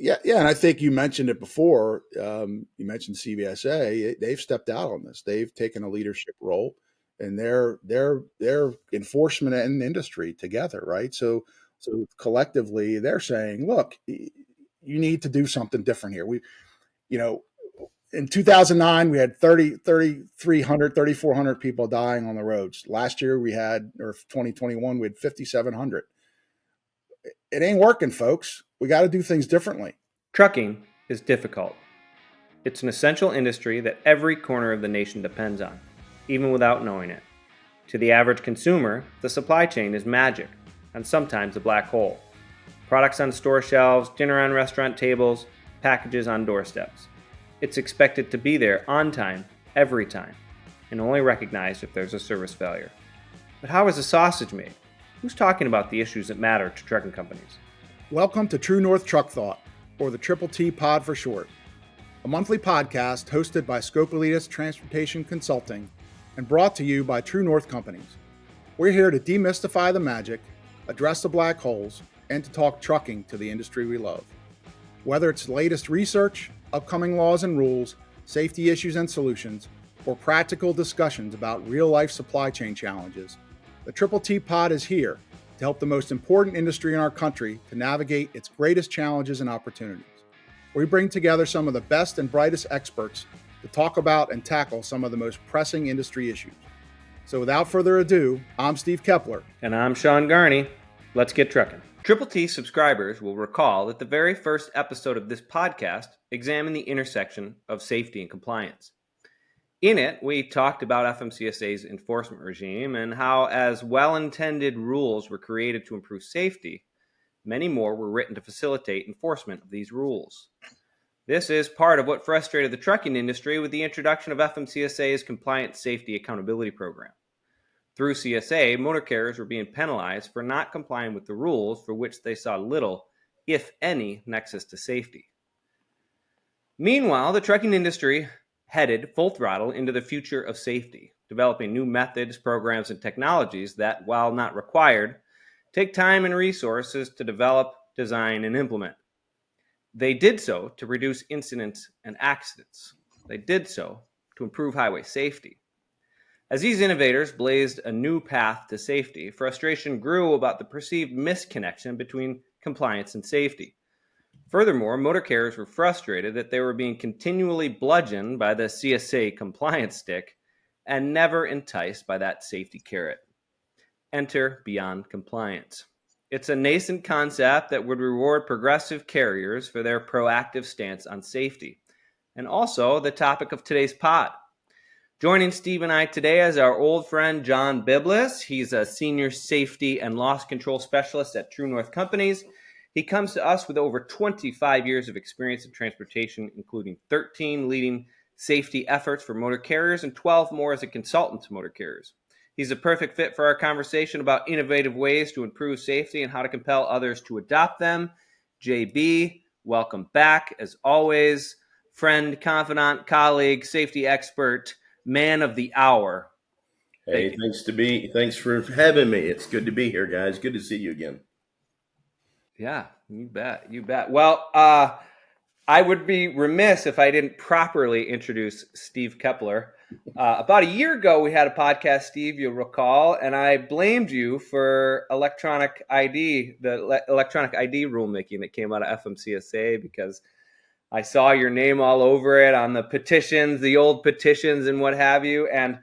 Yeah, and I think you mentioned it before. You mentioned CVSA. They've stepped out on this. They've taken a leadership role, and they're enforcement and industry together, right? So collectively, they're saying, look, you need to do something different here. You know, in 2009, we had 3,400 people dying on the roads. Last year, or 2021, we had 5,700. It ain't working, folks. We got to do things differently. Trucking is difficult. It's an essential industry that every corner of the nation depends on, even without knowing it. To the average consumer, the supply chain is magic, and sometimes a black hole. Products on store shelves, dinner on restaurant tables, packages on doorsteps. It's expected to be there on time, every time, and only recognized if there's a service failure. But how is a sausage made? Who's talking about the issues that matter to trucking companies? Welcome to True North Truck Thought, or the TTT Pod for short, a monthly podcast hosted by Scopelitis Transportation Consulting and brought to you by True North Companies. We're here to demystify the magic, address the black holes, and to talk trucking to the industry we love. Whether it's the latest research, upcoming laws and rules, safety issues and solutions, or practical discussions about real-life supply chain challenges, the TTT Pod is here to help the most important industry in our country to navigate its greatest challenges and opportunities. We bring together some of the best and brightest experts to talk about and tackle some of the most pressing industry issues. So without further ado, I'm Steve Keppler. And I'm Sean Garney. Let's get trucking. TTT subscribers will recall that the very first episode of this podcast examined the intersection of safety and compliance. In it, we talked about FMCSA's enforcement regime and how, as well-intended rules were created to improve safety, many more were written to facilitate enforcement of these rules. This is part of what frustrated the trucking industry with the introduction of FMCSA's Compliance Safety Accountability Program. Through CSA, motor carriers were being penalized for not complying with the rules for which they saw little, if any, nexus to safety. Meanwhile, the trucking industry headed full throttle into the future of safety, developing new methods, programs, and technologies that, while not required, take time and resources to develop, design, and implement. They did so to reduce incidents and accidents. They did so to improve highway safety. As these innovators blazed a new path to safety, frustration grew about the perceived misconnection between compliance and safety. Furthermore, motor carriers were frustrated that they were being continually bludgeoned by the CSA compliance stick and never enticed by that safety carrot. Enter beyond compliance. It's a nascent concept that would reward progressive carriers for their proactive stance on safety, and also the topic of today's pod. Joining Steve and I today is our old friend John Biblis. He's a senior safety and loss control specialist at True North Companies. He comes to us with over 25 years of experience in transportation, including 13 leading safety efforts for motor carriers and 12 more as a consultant to motor carriers. He's a perfect fit for our conversation about innovative ways to improve safety and how to compel others to adopt them. JB, welcome back. As always, friend, confidant, colleague, safety expert, man of the hour. Hey, thanks for having me. It's good to be here, guys. Good to see you again. Yeah, you bet. Well, I would be remiss if I didn't properly introduce Steve Keppler. About a year ago, we had a podcast, Steve, you'll recall, and I blamed you for the electronic ID rulemaking that came out of FMCSA because I saw your name all over it on the petitions, the old petitions and what have you, and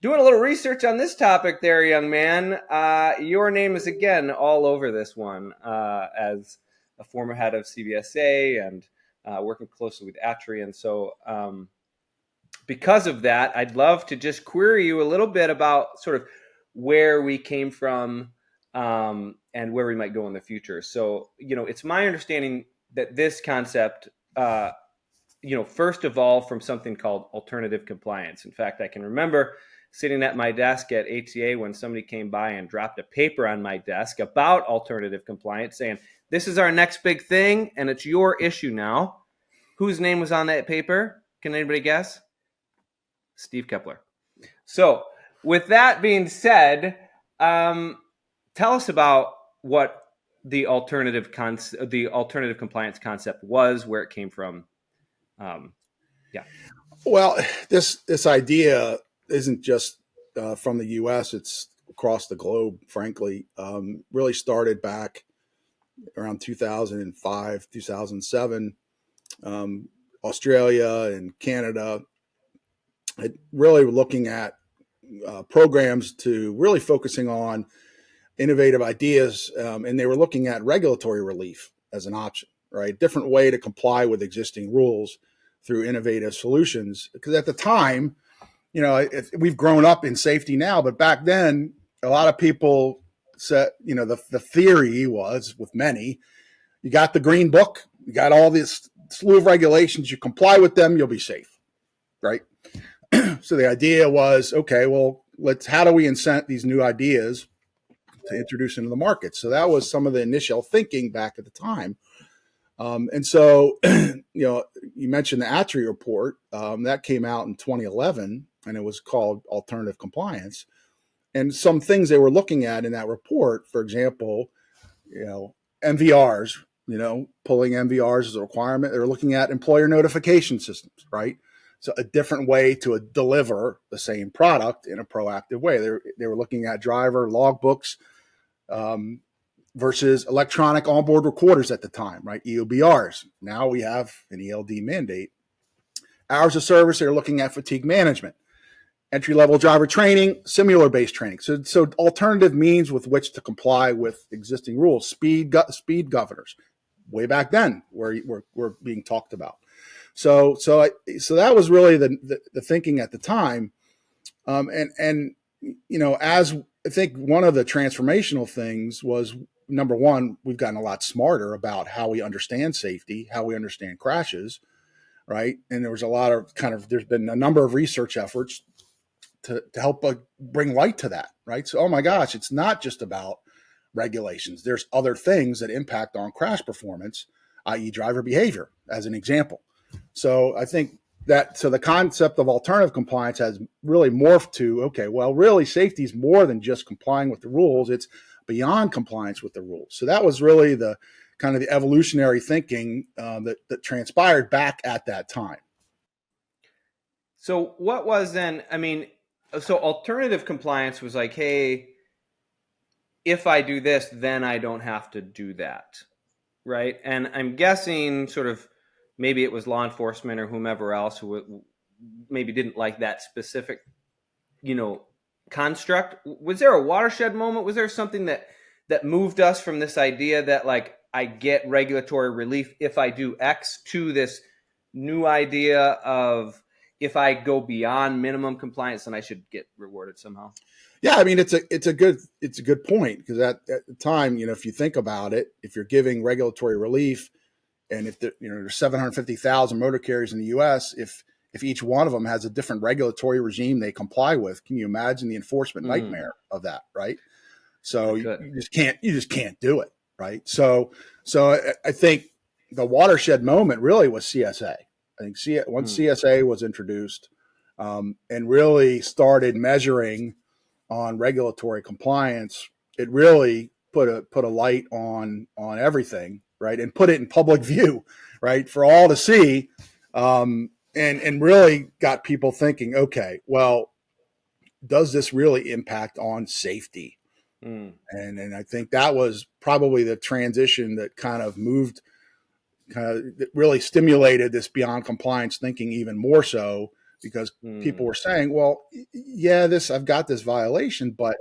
doing a little research on this topic there, young man, your name is again all over this one as a former head of CVSA and working closely with Atri. And so because of that, I'd love to just query you a little bit about sort of where we came from and where we might go in the future. So, it's my understanding that this concept, first evolved from something called alternative compliance. In fact, I can remember sitting at my desk at ATA when somebody came by and dropped a paper on my desk about alternative compliance saying, this is our next big thing and it's your issue now. Whose name was on that paper? Can anybody guess? Steve Keppler. So with that being said, tell us about what the alternative compliance concept was, where it came from. Yeah. Well, this idea isn't just from the U.S. It's across the globe, frankly. Really started back around 2005, 2007. Australia and Canada, really looking at programs to really focusing on innovative ideas, and they were looking at regulatory relief as an option, right? Different way to comply with existing rules through innovative solutions. Because at the time, we've grown up in safety now, but back then, a lot of people said, the theory was with many, you got the green book, you got all this slew of regulations, you comply with them, you'll be safe, right? So the idea was, okay, well, how do we incent these new ideas to introduce into the market? So that was some of the initial thinking back at the time. And so, you mentioned the ATRI report that came out in 2011, and it was called Alternative Compliance. And some things they were looking at in that report, for example, MVRs, pulling MVRs as a requirement. They were looking at employer notification systems, right? So a different way to deliver the same product in a proactive way. They were looking at driver logbooks versus electronic onboard recorders at the time, right? EOBRs. Now we have an ELD mandate. Hours of service, they're looking at fatigue management, entry-level driver training, simulator-based training. So alternative means with which to comply with existing rules. Speed governors, way back then, were being talked about. So that was really the thinking at the time, and as I think one of the transformational things was, number one, we've gotten a lot smarter about how we understand safety, how we understand crashes, right? And there was a lot of there's been a number of research efforts to help bring light to that, right? So, oh my gosh, it's not just about regulations. There's other things that impact on crash performance, i.e. driver behavior, as an example. So I think so the concept of alternative compliance has really morphed to, okay, well, really safety is more than just complying with the rules. It's beyond compliance with the rules. So that was really the kind of the evolutionary thinking that transpired back at that time. So what was then, so alternative compliance was like, hey, if I do this, then I don't have to do that, right? And I'm guessing sort of maybe it was law enforcement or whomever else who maybe didn't like that specific, construct. Was there a watershed moment? Was there something that moved us from this idea that like I get regulatory relief if I do X to this new idea of if I go beyond minimum compliance, then I should get rewarded somehow? Yeah, it's a good point, because at the time, if you think about it, if you're giving regulatory relief, and if there's 750,000 motor carriers in the U.S., if each one of them has a different regulatory regime they comply with, can you imagine the enforcement nightmare of that, right? So you just can't do it, right? So I think the watershed moment really was CSA. I think once CSA was introduced and really started measuring on regulatory compliance, it really put a light on everything, right, and put it in public view, right, for all to see, and really got people thinking, okay, well, does this really impact on safety? And I think that was probably the transition that that really stimulated this beyond compliance thinking even more so, because people were saying, well, yeah, I've got this violation, but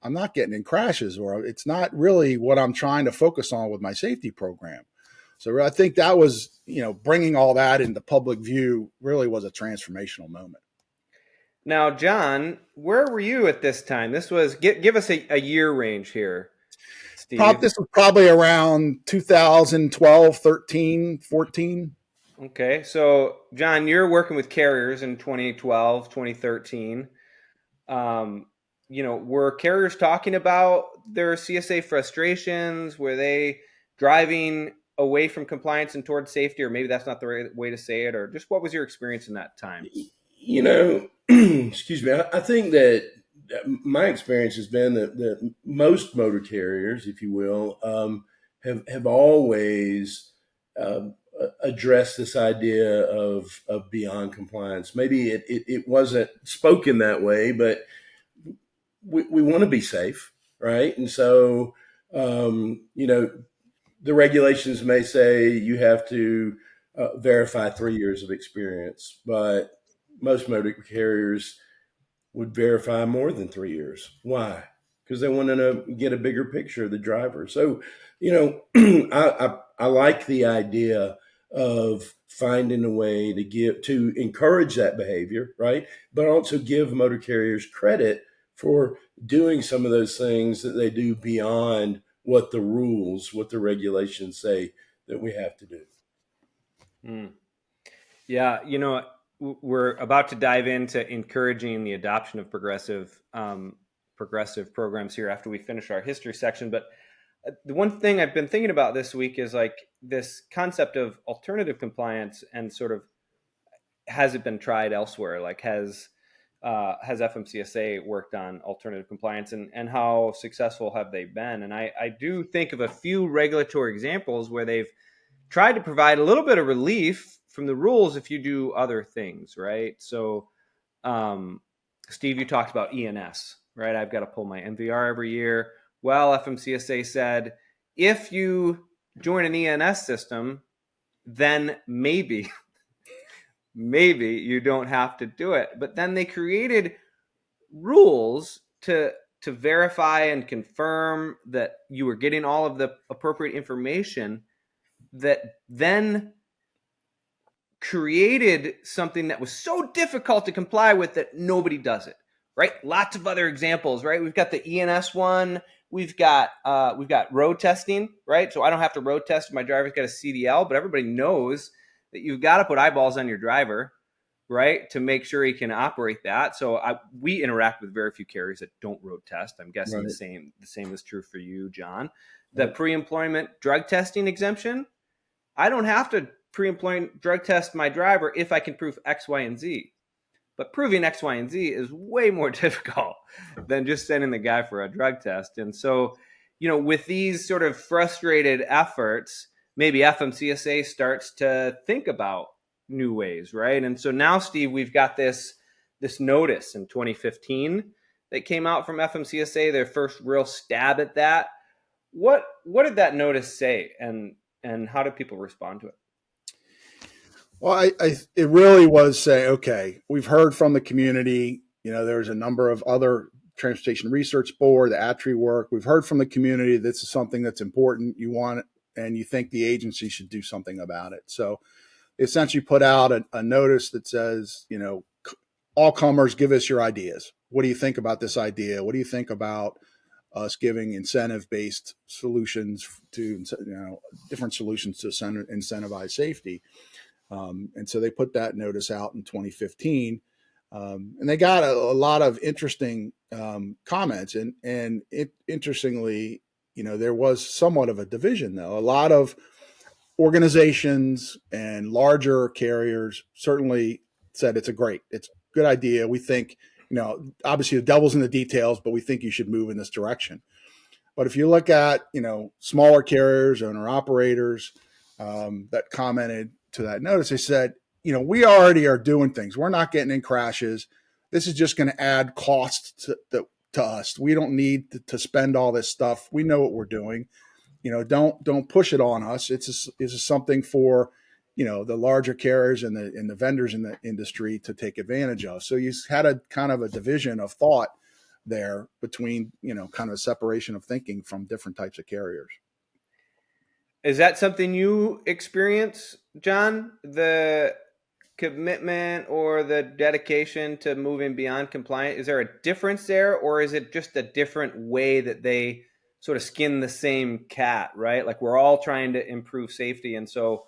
I'm not getting in crashes, or it's not really what I'm trying to focus on with my safety program. So I think that was, bringing all that into public view really was a transformational moment. Now, John, where were you at this time? This was, give us a year range here, Steve. This was probably around 2012, 13, 14. Okay. So, John, you're working with carriers in 2012, 2013. Were carriers talking about their CSA frustrations? Were they driving away from compliance and towards safety, or maybe that's not the right way to say it, or just what was your experience in that time? Excuse me. I think that my experience has been that most motor carriers, if you will, have always addressed this idea of beyond compliance. Maybe it wasn't spoken that way, but we want to be safe, right? And so, the regulations may say you have to verify 3 years of experience, but most motor carriers would verify more than 3 years. Why? Because they want to get a bigger picture of the driver. So, I like the idea of finding a way to encourage that behavior, right? But also give motor carriers credit for doing some of those things that they do beyond what the regulations say that we have to do. Yeah, we're about to dive into encouraging the adoption of progressive programs here after we finish our history section. But the one thing I've been thinking about this week is like this concept of alternative compliance, and sort of, has it been tried elsewhere? Like has FMCSA worked on alternative compliance, and how successful have they been? And I do think of a few regulatory examples where they've tried to provide a little bit of relief from the rules if you do other things, right? So, Steve, you talked about ENS, right? I've got to pull my MVR every year. Well, FMCSA said, if you join an ENS system, then maybe you don't have to do it. But then they created rules to verify and confirm that you were getting all of the appropriate information, that then created something that was so difficult to comply with that nobody does it, right? Lots of other examples, right? We've got the ENS one. We've got road testing, right? So I don't have to road test if my driver's got a CDL, but everybody knows that you've got to put eyeballs on your driver, right, to make sure he can operate that. So we interact with very few carriers that don't road test. I'm guessing Right. the same is true for you, John. The pre-employment drug testing exemption, I don't have to pre-employment drug test my driver if I can prove X, Y, and Z. But proving X, Y, and Z is way more difficult than just sending the guy for a drug test. And so, with these sort of frustrated efforts, maybe FMCSA starts to think about new ways, right? And so now, Steve, we've got this notice in 2015 that came out from FMCSA, their first real stab at that. What did that notice say, and how did people respond to it? Well, it really was say, okay, we've heard from the community. There's a number of other Transportation Research Board, the ATRI work. We've heard from the community this is something that's important. You want it, and you think the agency should do something about it. So essentially put out a notice that says, all comers, give us your ideas. What do you think about this idea? What do you think about us giving incentive-based solutions to, different solutions to incentivize safety? And so they put that notice out in 2015, and they got a lot of interesting comments. And interestingly, there was somewhat of a division, though. A lot of organizations and larger carriers certainly said it's a good idea. We think, obviously the devil's in the details, but we think you should move in this direction. But if you look at, smaller carriers, owner operators that commented to that notice, they said, we already are doing things. We're not getting in crashes. This is just going to add cost to us. We don't need to spend all this stuff. We know what we're doing. Don't push it on us. It's something for, the larger carriers and the vendors in the industry to take advantage of. So you had a kind of a division of thought there between, kind of a separation of thinking from different types of carriers. Is that something you experience, John? The commitment or the dedication to moving beyond compliant? Is there a difference there, or is it just a different way that they sort of skin the same cat, right? Like we're all trying to improve safety. And so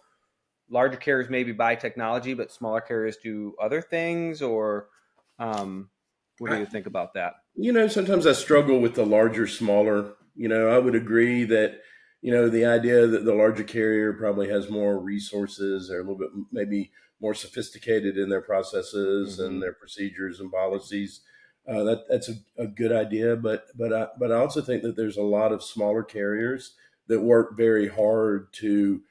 larger carriers maybe buy technology, but smaller carriers do other things, or what do you think about that? Sometimes I struggle with the larger, smaller. I would agree that, the idea that the larger carrier probably has more resources, or a little bit maybe more sophisticated in their processes and their procedures and policies. That's a good idea, but I also think that there's a lot of smaller carriers that work very hard to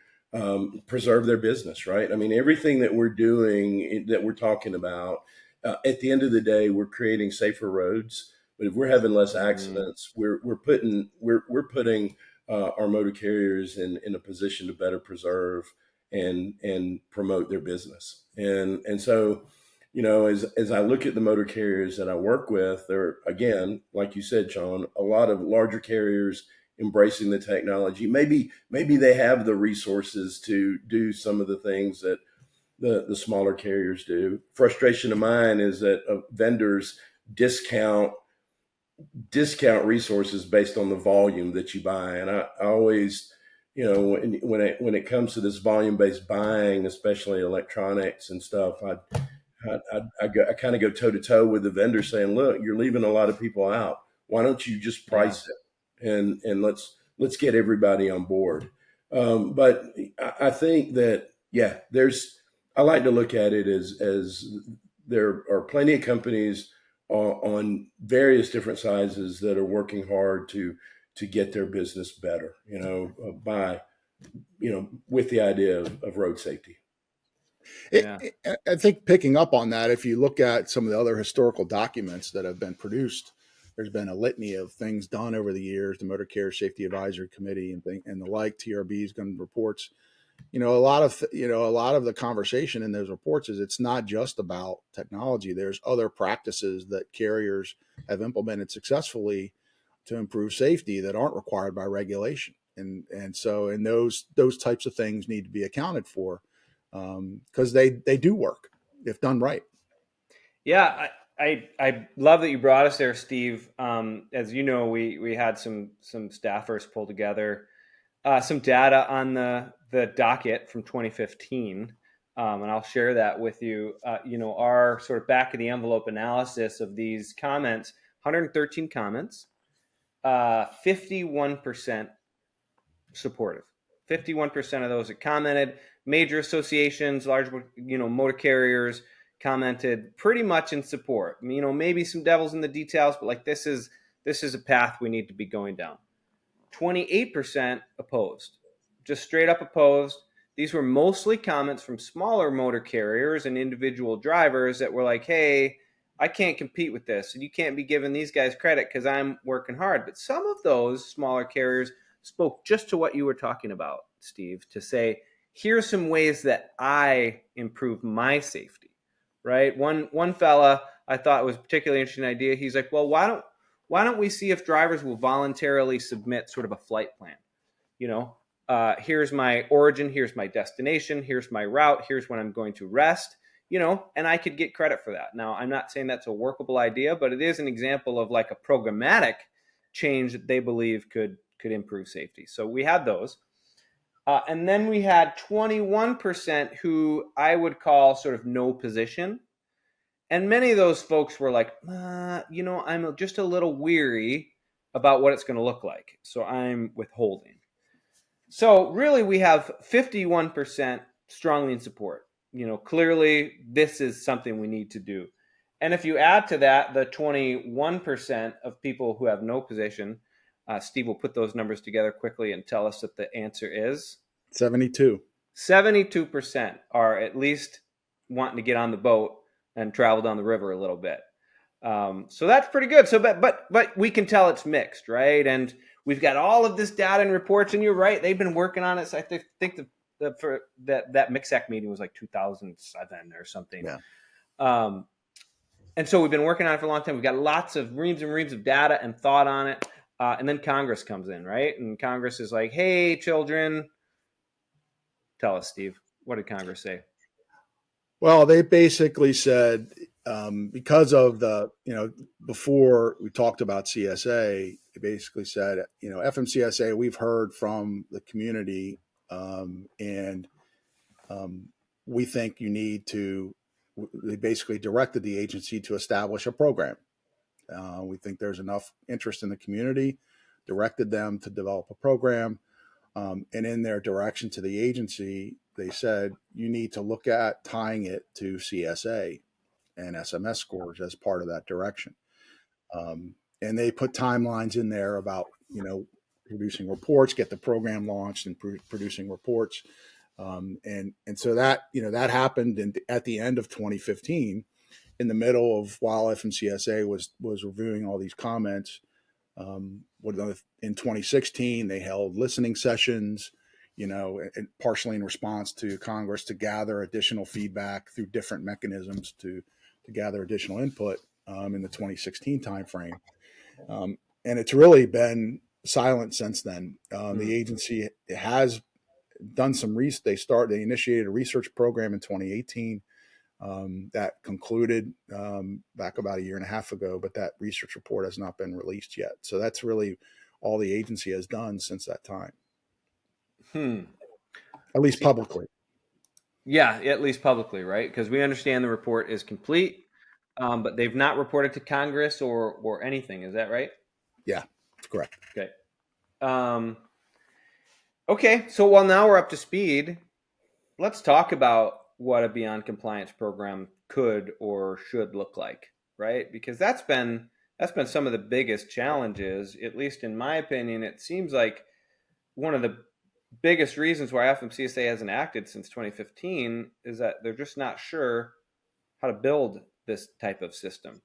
preserve their business, right? I mean, everything that we're doing, that we're talking about, at the end of the day, we're creating safer roads. But if we're having less accidents, we're putting our motor carriers in a position to better preserve and promote their business. And so, as I look at the motor carriers that I work with, there again, like you said, Sean, a lot of larger carriers embracing the technology. Maybe they have the resources to do some of the things that the smaller carriers do. Frustration of mine is that vendors discount resources based on the volume that you buy. And I always, when it comes to this volume based buying, especially electronics and stuff, I kind of go toe to toe with the vendor saying, look, you're leaving a lot of people out. Why don't you just price it and let's get everybody on board. But I think that, I like to look at it as there are plenty of companies on various different sizes that are working hard to get their business better, with the idea of road safety. I think picking up on that, if you look at some of the other historical documents that have been produced, there's been a litany of things done over the years, the Motor Carrier Safety Advisory Committee and the like, TRB's gun reports. A lot of the conversation in those reports is it's not just about technology. There's other practices that carriers have implemented successfully to improve safety that aren't required by regulation. And so those types of things need to be accounted for because they do work if done right. Yeah, I love that you brought us there, Steve. As you know, we had some staffers pull together some data on the docket from 2015, and I'll share that with you. Our sort of back of the envelope analysis of these comments: 113 comments, 51% supportive. 51% of those that commented, major associations, large motor carriers, commented pretty much in support. Maybe some devils in the details, but like this is a path we need to be going down. 28% opposed, just straight up opposed. These were mostly comments from smaller motor carriers and individual drivers that were like, hey, I can't compete with this, and you can't be giving these guys credit because I'm working hard. But some of those smaller carriers spoke just to what you were talking about, Steve, to say, here's some ways that I improve my safety, right? One fella I thought was a particularly interesting idea. He's like, well, why don't we see if drivers will voluntarily submit sort of a flight plan? Here's my origin, here's my destination, here's my route, here's when I'm going to rest, and I could get credit for that. Now, I'm not saying that's a workable idea, but it is an example of like a programmatic change that they believe could improve safety. So we had those. And then we had 21% who I would call sort of no position. And many of those folks were like, I'm just a little weary about what it's going to look like. So I'm withholding. So really we have 51% strongly in support. Clearly this is something we need to do. And if you add to that the 21% of people who have no position, Steve will put those numbers together quickly and tell us that the answer is 72. 72% are at least wanting to get on the boat and travel down the river a little bit. So that's pretty good. So, but we can tell it's mixed, right? And we've got all of this data and reports, and you're right, they've been working on it. So I think for that MCSAC meeting was like 2007 or something. Yeah. And so we've been working on it for a long time. We've got lots of reams and reams of data and thought on it. And then Congress comes in, right? And Congress is like, hey, children. Tell us, Steve, what did Congress say? Well, they basically said, because of before we talked about CSA, they basically said, FMCSA, we've heard from the community, and we think you need to, they basically directed the agency to establish a program. We think there's enough interest in the community, directed them to develop a program. And in their direction to the agency, they said, you need to look at tying it to CSA and SMS scores as part of that direction. And they put timelines in there about, producing reports, get the program launched, and producing reports. And so that that happened at the end of 2015, in the middle of while FMCSA was reviewing all these comments. In 2016, they held listening sessions, and partially in response to Congress to gather additional feedback through different mechanisms to gather additional input in the 2016 timeframe. And it's really been silent since then. The agency has done some they initiated a research program in 2018 that concluded back about a year and a half ago, but that research report has not been released yet. So that's really all the agency has done since that time. At least publicly. Yeah, at least publicly, right? Because we understand the report is complete, but they've not reported to Congress or anything. Is that right? Yeah, that's correct. Okay. Okay, so while now we're up to speed, let's talk about what a beyond compliance program could or should look like, right? Because that's been some of the biggest challenges, at least in my opinion. It seems like one of the biggest reasons why FMCSA hasn't acted since 2015 is that they're just not sure how to build this type of system.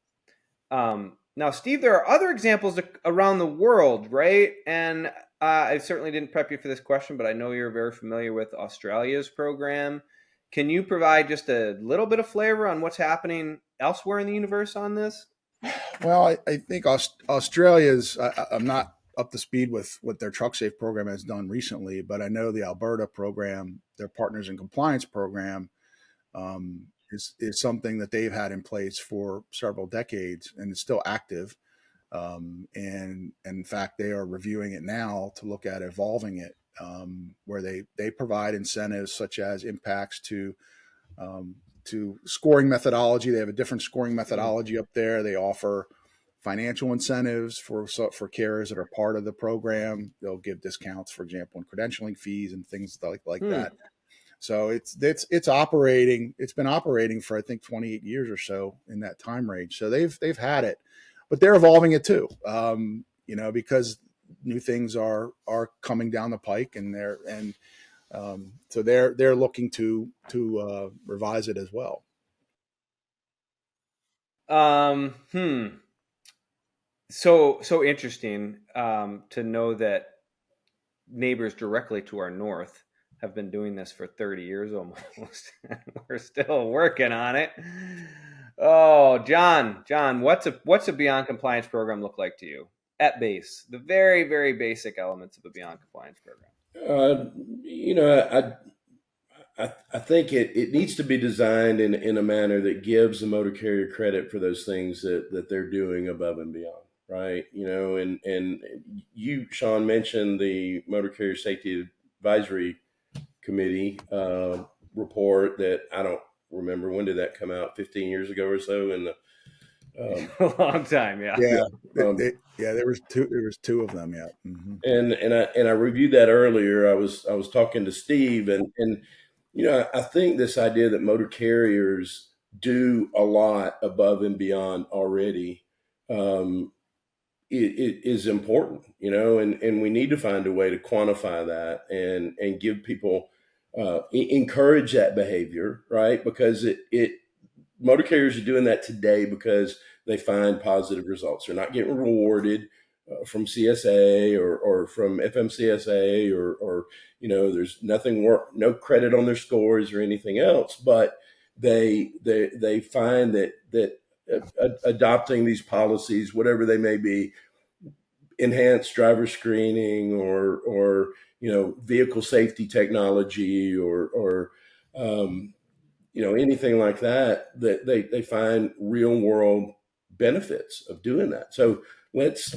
Now, Steve, there are other examples around the world, right? And I certainly didn't prep you for this question, but I know you're very familiar with Australia's program. Can you provide just a little bit of flavor on what's happening elsewhere in the universe on this? Well, I think Australia's, I'm not up to speed with what their TruckSafe program has done recently, but I know the Alberta program, their Partners in Compliance program, is something that they've had in place for several decades and is still active. And in fact, they are reviewing it now to look at evolving it, where they provide incentives such as impacts to scoring methodology. They have a different scoring methodology up there. They offer financial incentives for carriers that are part of the program. They'll give discounts, for example, in credentialing fees and things like that. So it's operating. It's been operating for I think 28 years or so in that time range. So they've had it, but they're evolving it too. Because new things are coming down the pike, and so they're looking to revise it as well. So interesting to know that neighbors directly to our north have been doing this for 30 years almost. We're still working on it. Oh, John, what's a beyond compliance program look like to you at base? The very, very basic elements of a beyond compliance program. I think it needs to be designed in a manner that gives the motor carrier credit for those things that they're doing above and beyond, right? And you, Sean, mentioned the Motor Carrier Safety Advisory Committee report that I don't remember, when did that come out? 15 years ago or so? And a long time, yeah. There was two of them, yeah. Mm-hmm. And I reviewed that earlier. I was talking to Steve, and I think this idea that motor carriers do a lot above and beyond already it is important, and we need to find a way to quantify that and give people encourage that behavior, right? Because motor carriers are doing that today because they find positive results. They're not getting rewarded from CSA or from FMCSA or there's no credit on their scores or anything else, but they find that adopting these policies, whatever they may be, enhanced driver screening or vehicle safety technology or anything like that they find real world benefits of doing that. So let's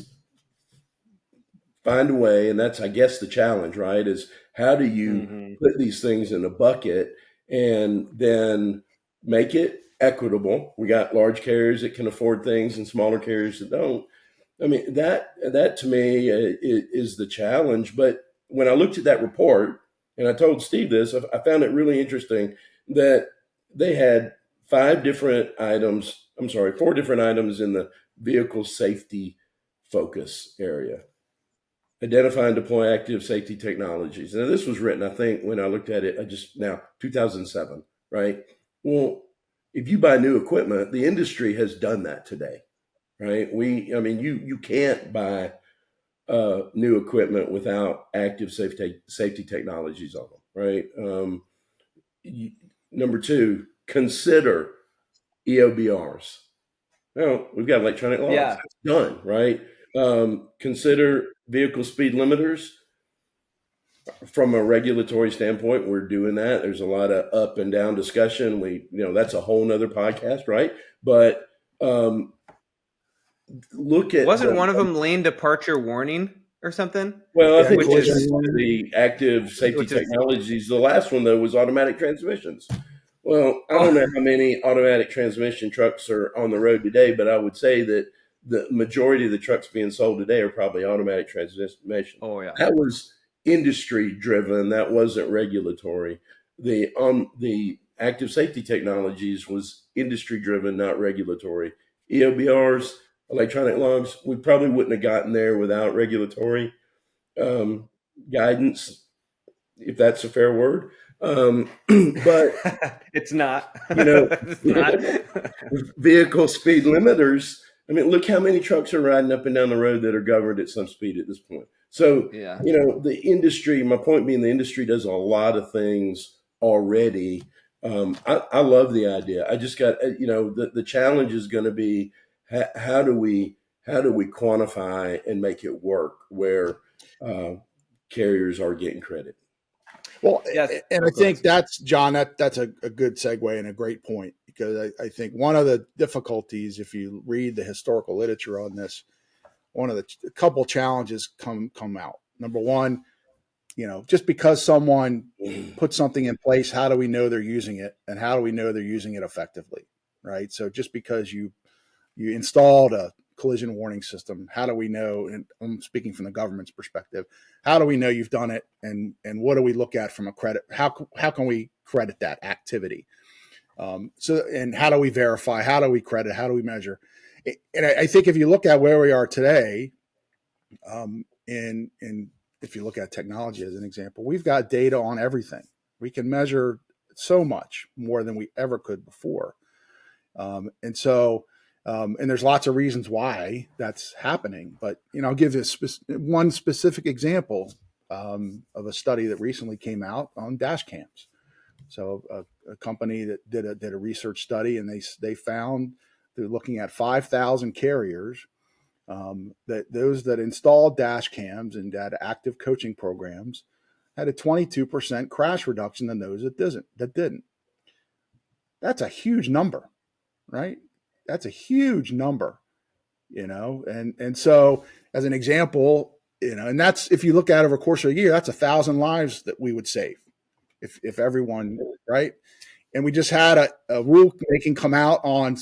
find a way, and that's, I guess, the challenge, right? Is how do you put these things in a bucket and then make it equitable? We got large carriers that can afford things and smaller carriers that don't. I mean, that to me is the challenge. But when I looked at that report, and I told Steve this, I found it really interesting that they had 4 different items in the vehicle safety focus area. identify and deploy active safety technologies. Now, this was written, I think, when I looked at it, 2007, right? Well, if you buy new equipment, the industry has done that today, right? You can't buy new equipment without active safety technologies on them, right? Number two, consider EOBRs. Well, we've got electronic logs. Yeah. That's done, right? Consider vehicle speed limiters. From a regulatory standpoint, we're doing that. There's a lot of up and down discussion. That's a whole nother podcast, right? But look at one of them lane departure warning or something? Well, I think Which which is- is the active safety technologies. The last one, though, was automatic transmissions. Well, I don't know how many automatic transmission trucks are on the road today, but I would say that the majority of the trucks being sold today are probably automatic transmission. Oh, yeah. That was industry driven. That wasn't regulatory. The active safety technologies was industry driven, not regulatory. EOBRs, electronic logs, we probably wouldn't have gotten there without regulatory guidance, if that's a fair word. But it's not. It's not. Vehicle speed limiters. I mean, look how many trucks are riding up and down the road that are governed at some speed at this point. So, yeah. The industry, my point being, the industry does a lot of things already. I love the idea. I just got, the challenge is going to be how do we quantify and make it work where carriers are getting credit. Well, yes. And I think that's, John, that's a good segue and a great point, because I think one of the difficulties, if you read the historical literature on this, one of the couple challenges come out. Number one, just because someone puts something in place, how do we know they're using it, and how do we know they're using it effectively, right? So just because you installed a collision warning system, how do we know, and I'm speaking from the government's perspective, how do we know you've done it, and what do we look at from a credit, how can we credit that activity, and how do we verify, how do we credit, how do we measure? And I think if you look at where we are today, and if you look at technology as an example, we've got data on everything. We can measure so much more than we ever could before, and there's lots of reasons why that's happening. But I'll give this one specific example of a study that recently came out on dash cams. So a company that did a research study, and they found through looking at 5,000 carriers that those that installed dash cams and had active coaching programs had a 22% crash reduction than those that didn't. That's a huge number, right? That's a huge number, and so as an example, and that's, if you look at over the course of a year, that's 1,000 lives that we would save if everyone, right? And we just had a rule making come out on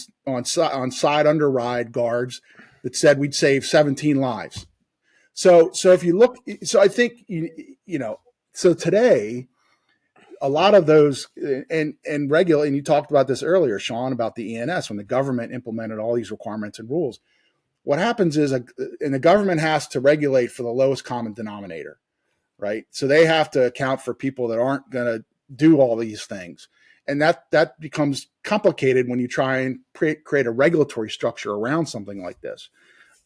side underride guards that said we'd save 17 lives. So if you look, so I think, so today, a lot of those and you talked about this earlier, Sean, about the ENS, when the government implemented all these requirements and rules. What happens is, and the government has to regulate for the lowest common denominator, right? So they have to account for people that aren't going to do all these things. And that becomes complicated when you try and create a regulatory structure around something like this,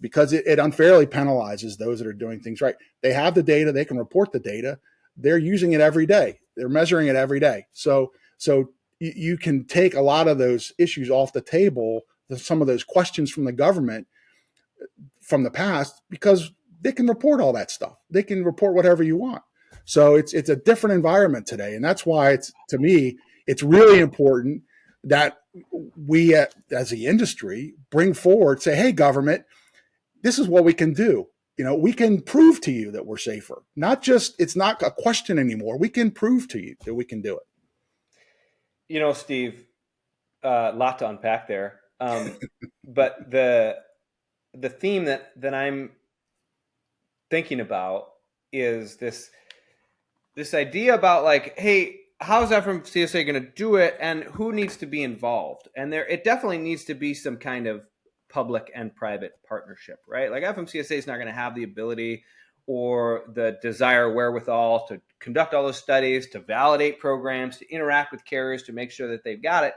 because it unfairly penalizes those that are doing things right. They have the data, they can report the data, they're using it every day, they're measuring it every day. So you can take a lot of those issues off the table, some of those questions from the government from the past, because they can report all that stuff. They can report whatever you want. So it's a different environment today. And that's why to me, it's really important that we, as the industry, bring forward, say, hey, government, this is what we can do. We can prove to you that we're safer. It's not a question anymore. We can prove to you that we can do it. Steve, a lot to unpack there. But the theme that I'm thinking about is this idea about, like, hey, how's FMCSA going to do it, and who needs to be involved? And it definitely needs to be some kind of public and private partnership, right? Like, FMCSA is not going to have the ability or the desire wherewithal to conduct all those studies, to validate programs, to interact with carriers to make sure that they've got it.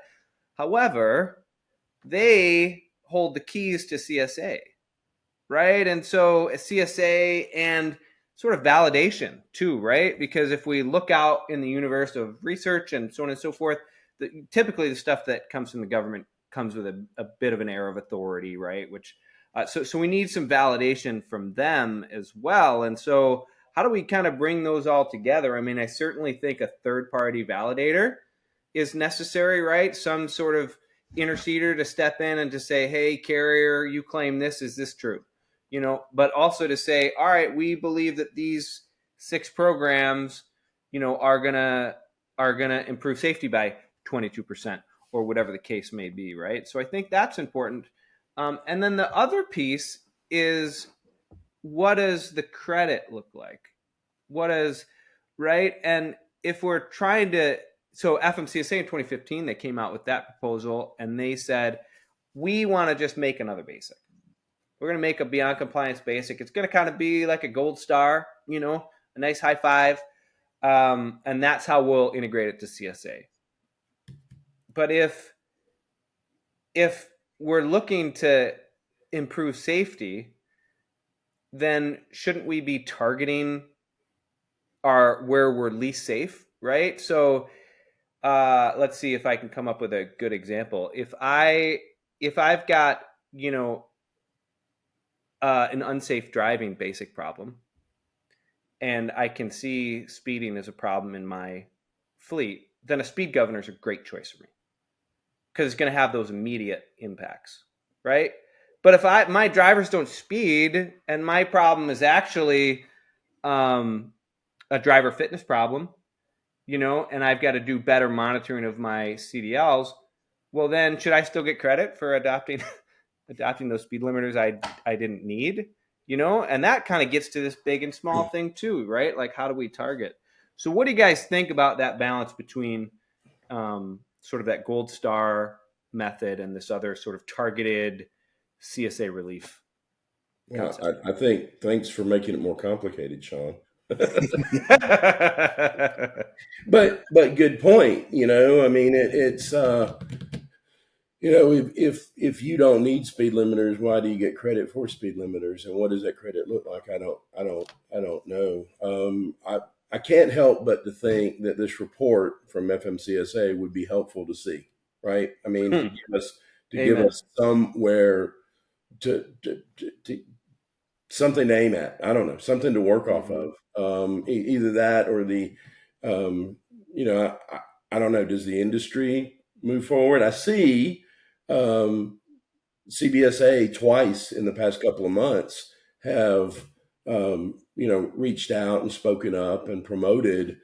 However, they hold the keys to CSA, right? And so CSA and sort of validation too, right? Because if we look out in the universe of research and so on and so forth, typically the stuff that comes from the government comes with a bit of an air of authority, right? Which so we need some validation from them as well. And so how do we kind of bring those all together? I mean, I certainly think a third-party validator is necessary, right? Some sort of interceder to step in and to say, hey, carrier, you claim this, is this true? But also to say, all right, we believe that these 6 programs, are gonna improve safety by 22% or whatever the case may be, right? So I think that's important. And then the other piece is, what does the credit look like? Right? And if we're trying to, so FMCSA in 2015, they came out with that proposal and they said, we want to just make another basic. We're going to make a beyond compliance basic. It's going to kind of be like a gold star, a nice high five. And that's how we'll integrate it to CSA. But if we're looking to improve safety, then shouldn't we be targeting where we're least safe, right? So let's see if I can come up with a good example. If I've got an unsafe driving basic problem, and I can see speeding as a problem in my fleet, then a speed governor is a great choice for me because it's going to have those immediate impacts, right? But if my drivers don't speed and my problem is actually a driver fitness problem, and I've got to do better monitoring of my CDLs, well, then should I still get credit for adopting those speed limiters I didn't need? And that kind of gets to this big and small thing too, right? Like, how do we target? So what do you guys think about that balance between sort of that gold star method and this other sort of targeted CSA relief concept? I think, thanks for making it more complicated, Sean. but good point. I mean, it's if you don't need speed limiters, why do you get credit for speed limiters, and what does that credit look like? I don't know. I can't help but to think that this report from FMCSA would be helpful to see, right? I mean, to give us somewhere to something to aim at. I don't know, something to work off of. Either that or the, I don't know. Does the industry move forward? I see CBSA twice in the past couple of months have, reached out and spoken up and promoted,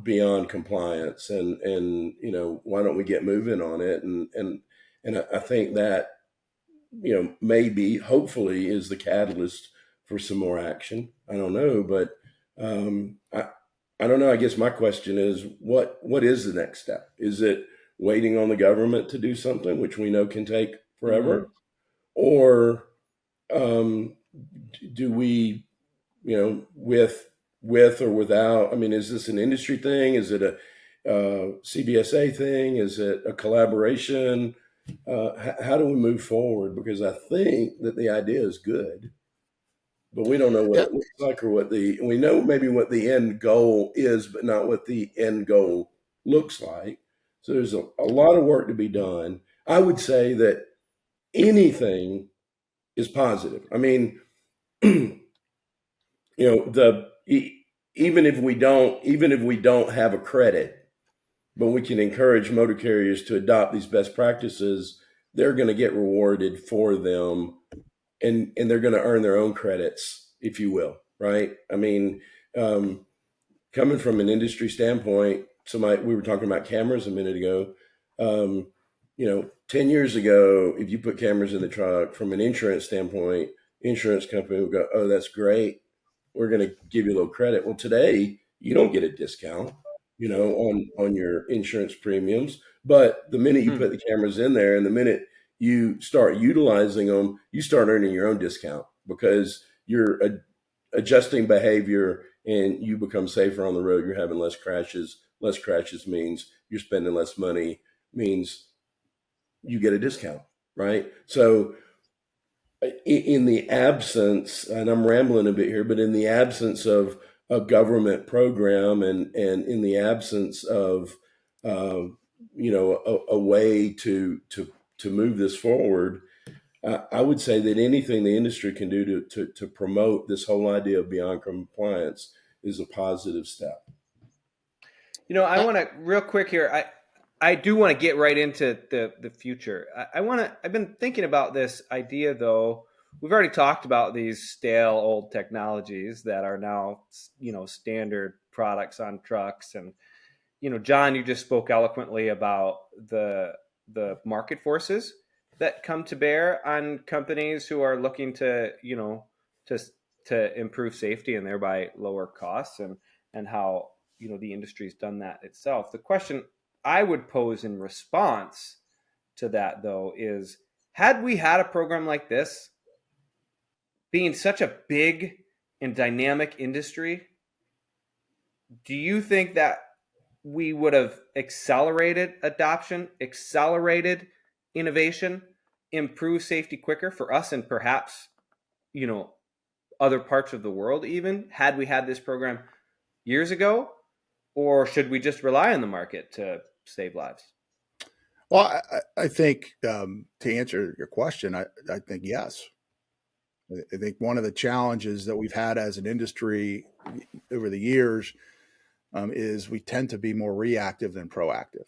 beyond compliance and why don't we get moving on it? And I think that, maybe, hopefully, is the catalyst for some more action. I don't know, but I don't know. I guess my question is, what is the next step? Is it waiting on the government to do something, which we know can take forever? Or do we, with or without, I mean, is this an industry thing? Is it a CBSA thing? Is it a collaboration? How do we move forward? Because I think that the idea is good, but we don't know what it looks like or we know maybe what the end goal is, but not what the end goal looks like. So there's a lot of work to be done. I would say that anything is positive. I mean, even if we don't have a credit, but we can encourage motor carriers to adopt these best practices, they're going to get rewarded for them, and they're going to earn their own credits, if you will, right? I mean, coming from an industry standpoint, we were talking about cameras a minute ago. 10 years ago, if you put cameras in the truck, from an insurance standpoint, insurance company would go, oh, that's great, we're going to give you a little credit. Well, today, you don't get a discount, on your insurance premiums. But the minute you put the cameras in there and the minute you start utilizing them, you start earning your own discount because you're adjusting behavior and you become safer on the road. You're having less crashes. Less crashes means you're spending less money, means you get a discount, right? So in the absence, and I'm rambling a bit here, but in the absence of a government program and in the absence of a way to move this forward, I would say that anything the industry can do to promote this whole idea of beyond compliance is a positive step. I want to real quick here. I do want to get right into the future. I've been thinking about this idea though. We've already talked about these stale old technologies that are now, standard products on trucks. And, John, you just spoke eloquently about the market forces that come to bear on companies who are looking to, to improve safety and thereby lower costs, and how, the industry's done that itself. The question I would pose in response to that, though, is had we had a program like this, being such a big and dynamic industry, do you think that we would have accelerated adoption, accelerated innovation, improved safety quicker for us and perhaps, other parts of the world even, had we had this program years ago? Or should we just rely on the market to save lives? Well, I think to answer your question, I think yes. I think one of the challenges that we've had as an industry over the years is we tend to be more reactive than proactive.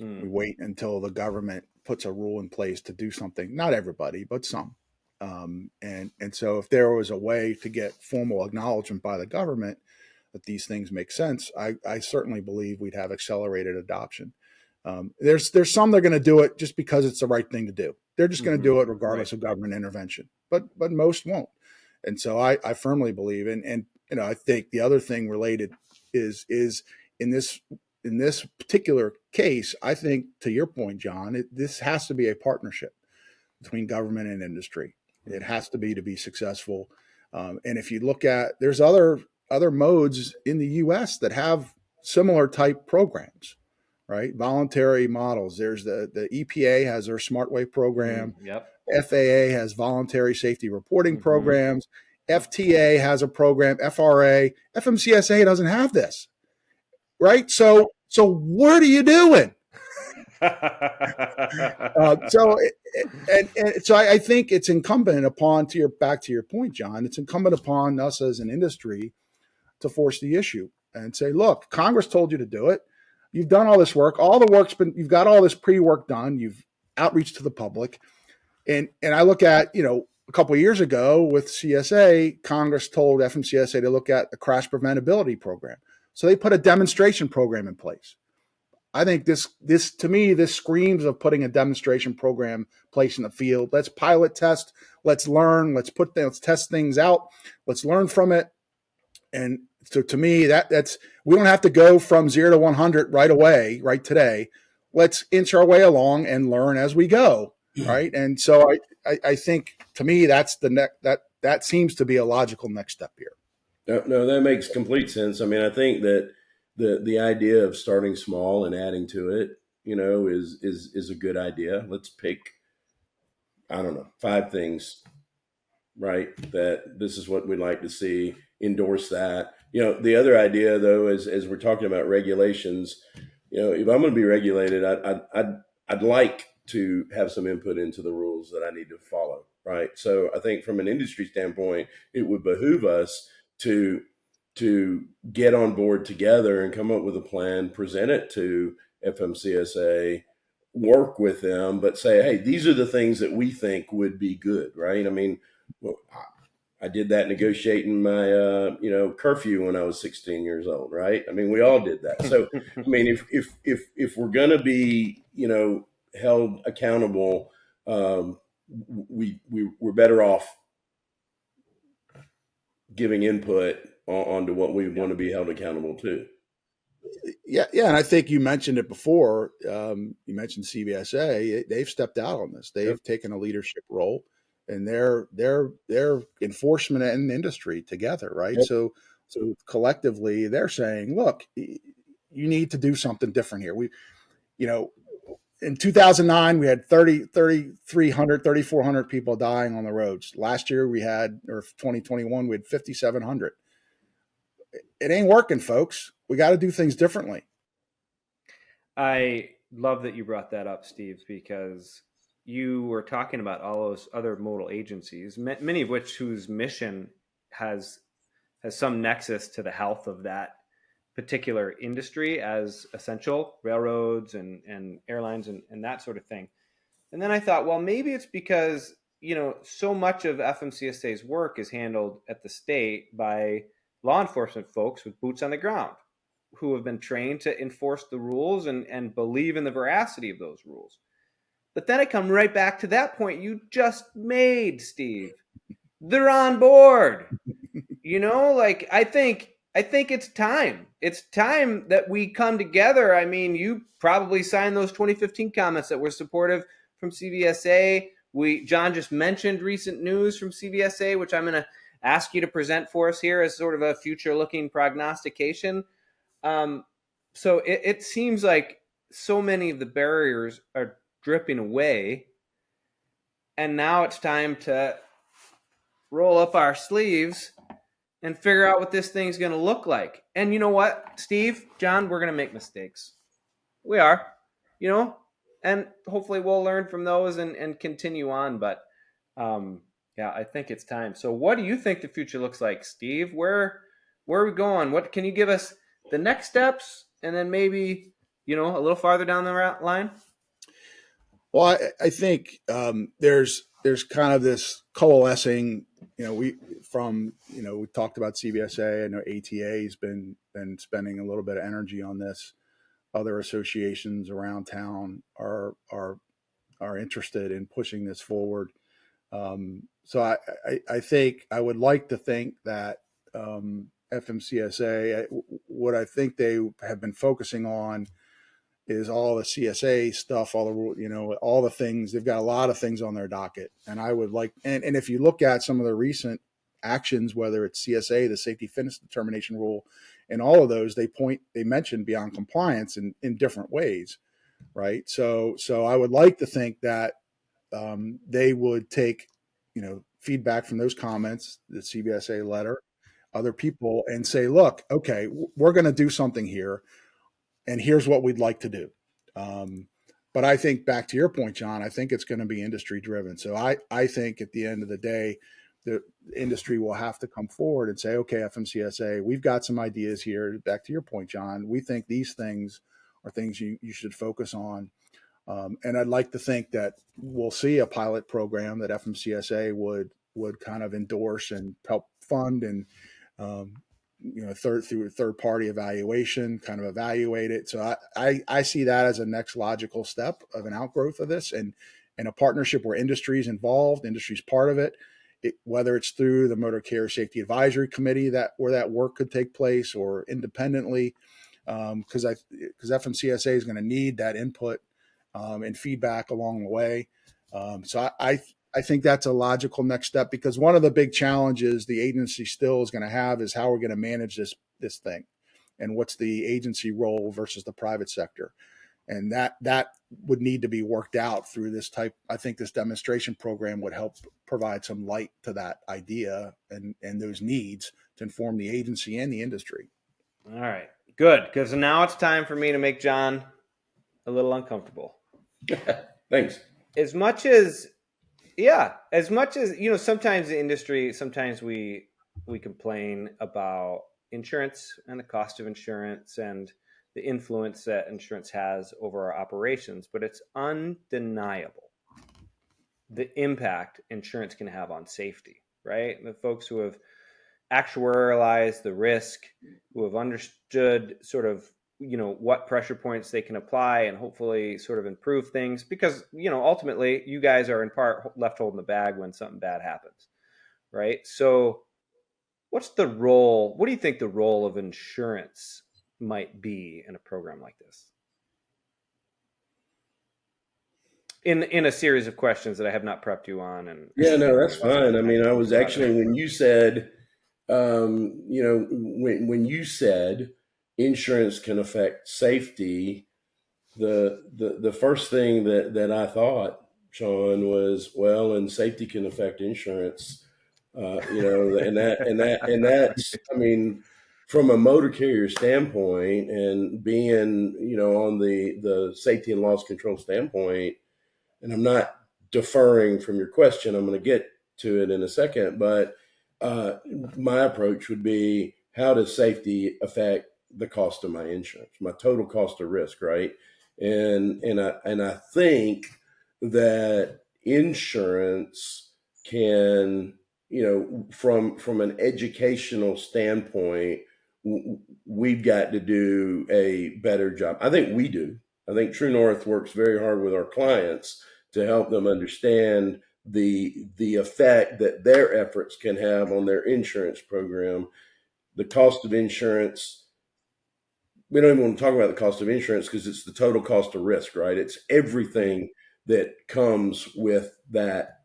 We wait until the government puts a rule in place to do something. Not everybody, but some. And so if there was a way to get formal acknowledgement by the government that these things make sense, I certainly believe we'd have accelerated adoption. There's some that are going to do it just because it's the right thing to do. They're just going to do it regardless of government intervention, but most won't. And so I firmly believe, and I think the other thing related is in this particular case, I think to your point, John, this has to be a partnership between government and industry. It has to be successful. And if you look at, there's other modes in the U.S. that have similar type programs. Right, voluntary models. There's the EPA has their SmartWay program. Yep. FAA has voluntary safety reporting programs. FTA has a program. FRA, FMCSA doesn't have this. Right, so what are you doing? So I think it's incumbent upon back to your point, John. It's incumbent upon us as an industry to force the issue and say, look, Congress told you to do it. You've done all this work. All the work's been. You've got all this pre-work done. You've outreach to the public, and I look at a couple of years ago with CSA, Congress told FMCSA to look at the crash preventability program. So they put a demonstration program in place. I think this to me this screams of putting a demonstration program in place in the field. Let's pilot test. Let's learn. Let's test things out. Let's learn from it. And so to me, that's we don't have to go from 0 to 100 right away, right today. Let's inch our way along and learn as we go, right? And so I think to me that's that seems to be a logical next step here. No, that makes complete sense. I mean, I think that the idea of starting small and adding to it, is a good idea. Let's pick, I don't know, 5 things, right? That this is what we'd like to see. Endorse that. The other idea though is as we're talking about regulations, if I'm going to be regulated, I'd like to have some input into the rules that I need to follow, right? So I think from an industry standpoint, it would behoove us to get on board together and come up with a plan, present it to FMCSA, work with them, but say, hey, these are the things that we think would be good, right? I mean, I did that negotiating my, curfew when I was 16 years old, right? I mean, we all did that. So, I mean, if we're going to be, held accountable, we're better off giving input onto what we want to be held accountable to. Yeah, and I think you mentioned it before. You mentioned CVSA; they've stepped out on this. They've taken a leadership role. and they're enforcement and industry together, right? Yep. So collectively, they're saying, look, you need to do something different here. We, you know, in 2009, we had 3,300, 3,400 people dying on the roads. Last year, or 2021, we had 5,700. It ain't working, folks. We got to do things differently. I love that you brought that up, Steve, because you were talking about all those other modal agencies, many of which whose mission has some nexus to the health of that particular industry as essential, railroads and airlines and that sort of thing. And then I thought, well, maybe it's because, so much of FMCSA's work is handled at the state by law enforcement folks with boots on the ground who have been trained to enforce the rules and believe in the veracity of those rules. But then I come right back to that point you just made, Steve. They're on board. I think it's time. It's time that we come together. I mean, you probably signed those 2015 comments that were supportive from CVSA. John just mentioned recent news from CVSA, which I'm going to ask you to present for us here as sort of a future-looking prognostication. So it seems like so many of the barriers are dripping away, and now it's time to roll up our sleeves and figure out what this thing's going to look like. And you know what, Steve, John, we're going to make mistakes. We are, and hopefully we'll learn from those and continue on. But yeah, I think it's time. So what do you think the future looks like, Steve? Where are we going? What can you give us the next steps, and then maybe, a little farther down the line? Well, I think there's kind of this coalescing. We talked about CVSA. I know ATA has been spending a little bit of energy on this. Other associations around town are interested in pushing this forward. So I think I would like to think that FMCSA, what I think they have been focusing on is all the CSA stuff, all the things. They've got a lot of things on their docket. And I would like, and if you look at some of the recent actions, whether it's CSA, the safety fitness determination rule, and all of those, they mention beyond compliance in different ways. Right. So I would like to think that they would take, feedback from those comments, the CVSA letter, other people, and say, look, okay, we're going to do something here, and here's what we'd like to do. But I think, back to your point, John, I think it's going to be industry driven. So I think at the end of the day, the industry will have to come forward and say, okay, FMCSA, we've got some ideas here. Back to your point, John, we think these things are things you should focus on. And I'd like to think that we'll see a pilot program that FMCSA would kind of endorse and help fund, and through a third party evaluation, kind of evaluate it. So I see that as a next logical step of an outgrowth of this, and a partnership where industry is involved, industry's part of it. Whether it's through the Motor Carrier Safety Advisory Committee where that work could take place, or independently, because FMCSA is going to need that input and feedback along the way. So I think that's a logical next step, because one of the big challenges the agency still is going to have is how we're going to manage this thing, and what's the agency role versus the private sector. And that would need to be worked out through this type. I think this demonstration program would help provide some light to that idea and those needs to inform the agency and the industry. All right, good. Because now it's time for me to make John a little uncomfortable. Thanks. As much as sometimes the industry, sometimes we complain about insurance and the cost of insurance and the influence that insurance has over our operations, but it's undeniable the impact insurance can have on safety, right? The folks who have actuarialized the risk, who have understood sort of, what pressure points they can apply and hopefully sort of improve things, because, ultimately you guys are in part left holding the bag when something bad happens, right? So what do you think the role of insurance might be in a program like this? in a series of questions that I have not prepped you on. And Yeah, no, that's fine. I mean, I was Got actually, it. when you said, when you said insurance can affect safety, the first thing that I thought, Sean, was, well, and safety can affect insurance, and that's, I mean, from a motor carrier standpoint and being, on the safety and loss control standpoint, and I'm not deferring from your question. I'm going to get to it in a second, but my approach would be, how does safety affect the cost of my insurance, my total cost of risk, right? And I think that insurance can, from an educational standpoint, we've got to do a better job. I think we do. I think True North works very hard with our clients to help them understand the effect that their efforts can have on their insurance program. The cost of insurance, we don't even want to talk about the cost of insurance because it's the total cost of risk, right? It's everything that comes with that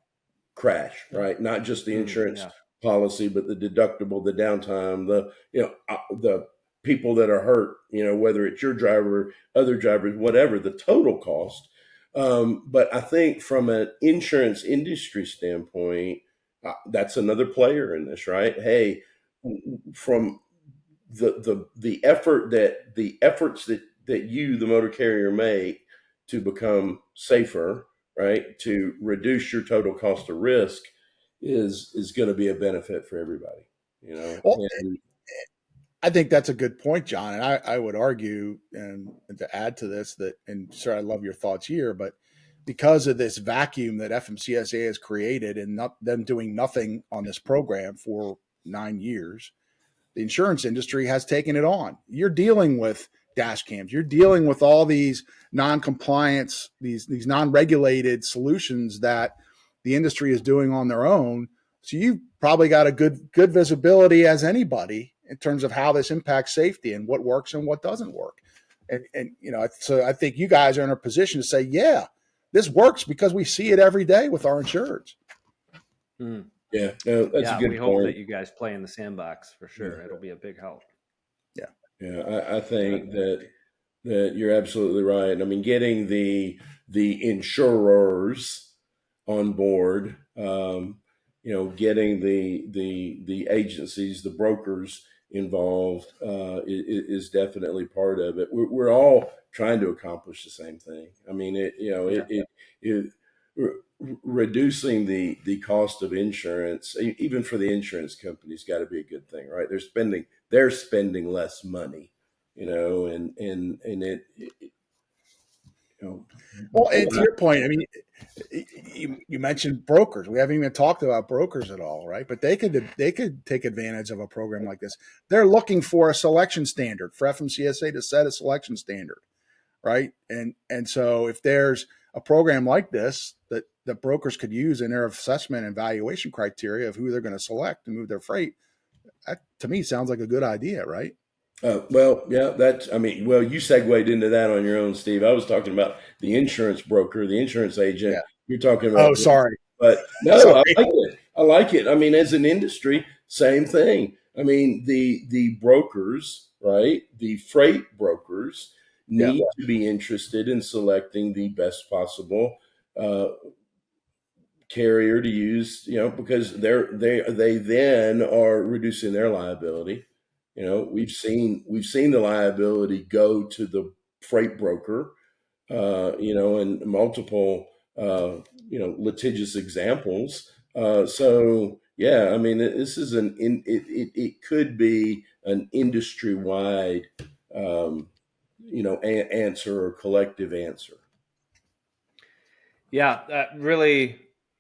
crash, right? Not just the insurance policy, but the deductible, the downtime, the people that are hurt, whether it's your driver, other drivers, whatever, the total cost. But I think from an insurance industry standpoint, that's another player in this, right? Hey, from the efforts that you, the motor carrier, make to become safer, right, to reduce your total cost of risk, is going to be a benefit for everybody, Well, And I think that's a good point, John. And I would argue, and to add to this, that, and sir, I love your thoughts here, but because of this vacuum that FMCSA has created and them doing nothing on this program for 9 years, the insurance industry has taken it on. You're dealing with dash cams. You're dealing with all these non-compliance, these non-regulated solutions that the industry is doing on their own. So you've probably got a good visibility as anybody in terms of how this impacts safety and what works and what doesn't work. And so I think you guys are in a position to say, yeah, this works because we see it every day with our insureds. Yeah, no, that's a good we point. hope that you guys play in the sandbox for sure. Yeah. It'll be a big help. Yeah, I think that you're absolutely right. I mean, getting the insurers on board, getting the agencies, the brokers involved, is definitely part of it. We're all trying to accomplish the same thing. I mean, reducing the cost of insurance, even for the insurance companies, got to be a good thing, right? They're spending less money, and it Well, and to your point, I mean, you mentioned brokers. We haven't even talked about brokers at all, right? But they could take advantage of a program like this. They're looking for a selection standard for FMCSA to set a selection standard, right? And so if there's a program like this that brokers could use in their assessment and valuation criteria of who they're going to select to move their freight, that to me sounds like a good idea, right? Well, yeah, you segued into that on your own, Steve. I was talking about the insurance broker, the insurance agent. Yeah. You're talking about, Sorry. But no, Sorry. I like it. I like it. I mean, as an industry, same thing. I mean, the brokers, right? The freight brokers need to be interested in selecting the best possible carrier to use, because they then are reducing their liability. We've seen the liability go to the freight broker, and multiple, litigious examples. So yeah, I mean, this is it could be an industry wide, answer or collective answer. Yeah, really,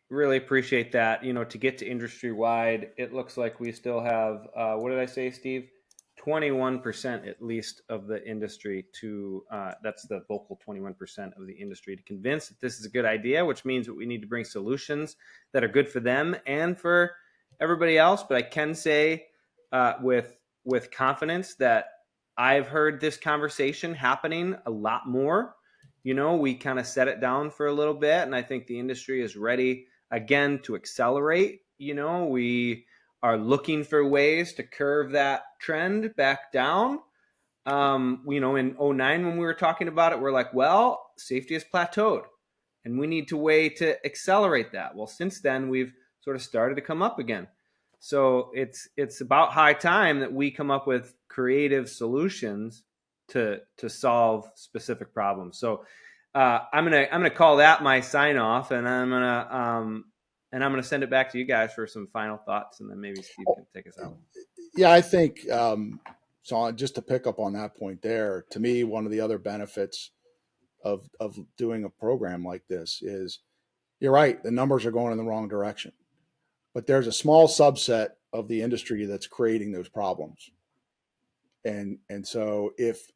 really appreciate that. To get to industry wide, it looks like we still have, what did I say, Steve? 21% at least of the industry that's the vocal 21% of the industry to convince that this is a good idea, which means that we need to bring solutions that are good for them and for everybody else. But I can say with confidence that I've heard this conversation happening a lot more we kind of set it down for a little bit, and I think the industry is ready again to accelerate. We are looking for ways to curve that trend back down. In 2009, when we were talking about it, we're like, well, safety has plateaued and we need to way to accelerate that. Well, since then, we've sort of started to come up again. So it's about high time that we come up with creative solutions to solve specific problems. So I'm gonna call that my sign off, and I'm gonna send it back to you guys for some final thoughts, and then maybe Steve can take us out. Yeah, I think so. Just to pick up on that point there, to me, one of the other benefits of doing a program like this is, you're right, the numbers are going in the wrong direction, but there's a small subset of the industry that's creating those problems, and so if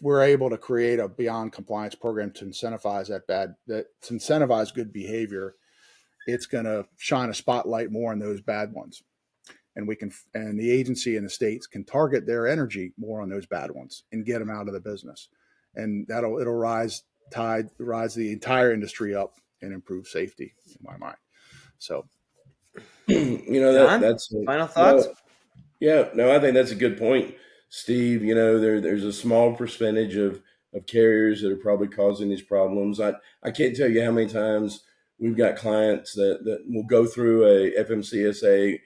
we're able to create a beyond compliance program to incentivize to incentivize good behavior, it's going to shine a spotlight more on those bad ones. And and the agency and the states can target their energy more on those bad ones and get them out of the business. And it'll rise the entire industry up and improve safety, in my mind. So, John, that's final thoughts. I think that's a good point, Steve. There's a small percentage of carriers that are probably causing these problems. I can't tell you how many times we've got clients that will go through a FMCSA,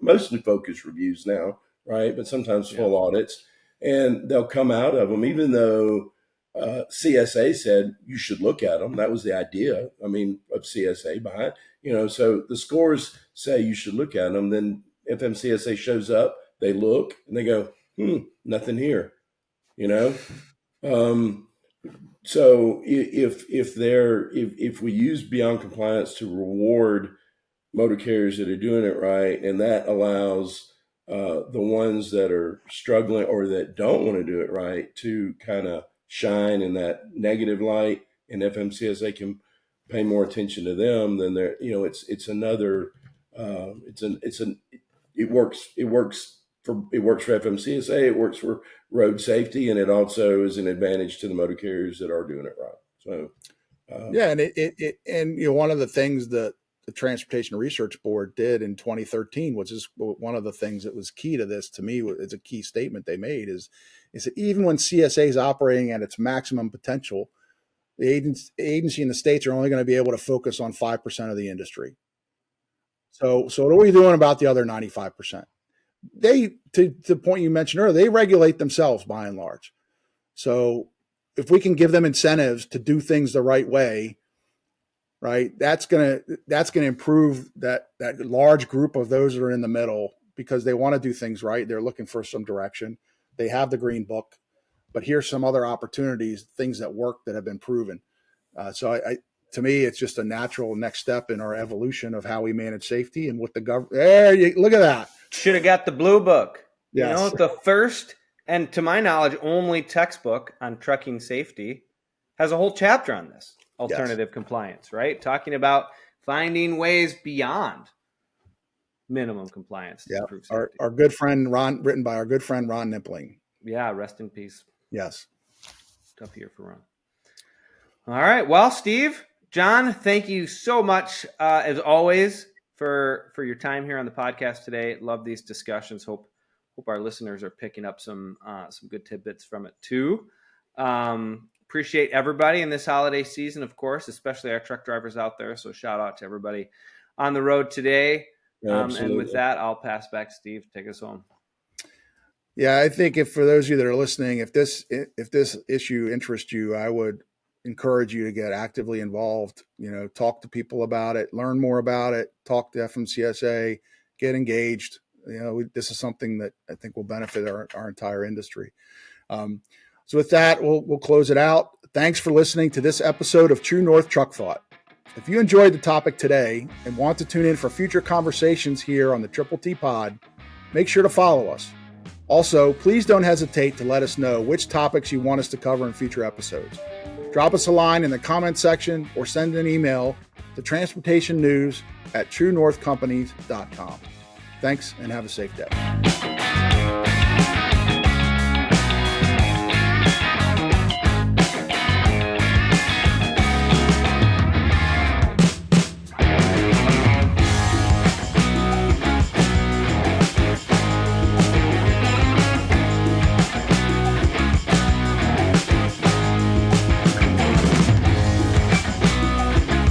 mostly focus reviews now, right? But sometimes full audits, and they'll come out of them, even though CSA said you should look at them. That was the idea, of CSA behind, so the scores say you should look at them. Then FMCSA shows up, they look, and they go, nothing here, So if we use beyond compliance to reward motor carriers that are doing it right, and that allows the ones that are struggling or that don't want to do it right to kind of shine in that negative light, and FMCSA can pay more attention to them, then it works for FMCSA, it works for road safety, and it also is an advantage to the motor carriers that are doing it right. So, and one of the things that the Transportation Research Board did in 2013, which is one of the things that was key to this, to me, is a key statement they made, is that even when CSA is operating at its maximum potential, the agency and the states are only going to be able to focus on 5% of the industry. So what are we doing about the other 95%? To the point you mentioned earlier, they regulate themselves by and large. So if we can give them incentives to do things the right way, right, that's gonna improve that large group of those that are in the middle, because they want to do things right. They're looking for some direction. They have the green book, but here's some other opportunities, things that work that have been proven. So to me, it's just a natural next step in our evolution of how we manage safety. And with the government, look at that. Should have got the blue book. Yes. The first, and to my knowledge, only textbook on trucking safety has a whole chapter on this alternative compliance, right? Talking about finding ways beyond minimum compliance to improve safety. Our good friend Ron, written by our good friend Ron Nippling. Yeah, rest in peace. Yes. Tough year for Ron. All right. Well, Steve, John, thank you so much, as always, for your time here on the podcast today. Love these discussions. Hope our listeners are picking up some good tidbits from it too. Appreciate everybody in this holiday season, of course, especially our truck drivers out there. So shout out to everybody on the road today. And with that, I'll pass back to Steve to take us home. Yeah, I think for those of you that are listening, if this issue interests you, I would encourage you to get actively involved. Talk to people about it, learn more about it, talk to FMCSA, get engaged. This is something that I think will benefit our entire industry. So with that, we'll close it out. Thanks for listening to this episode of True North Truck Thought. If you enjoyed the topic today and want to tune in for future conversations here on the TTT Pod, make sure to follow us. Also, please don't hesitate to let us know which topics you want us to cover in future episodes. Drop us a line in the comment section or send an email to transportationnews@truenorthcompanies.com. Thanks and have a safe day.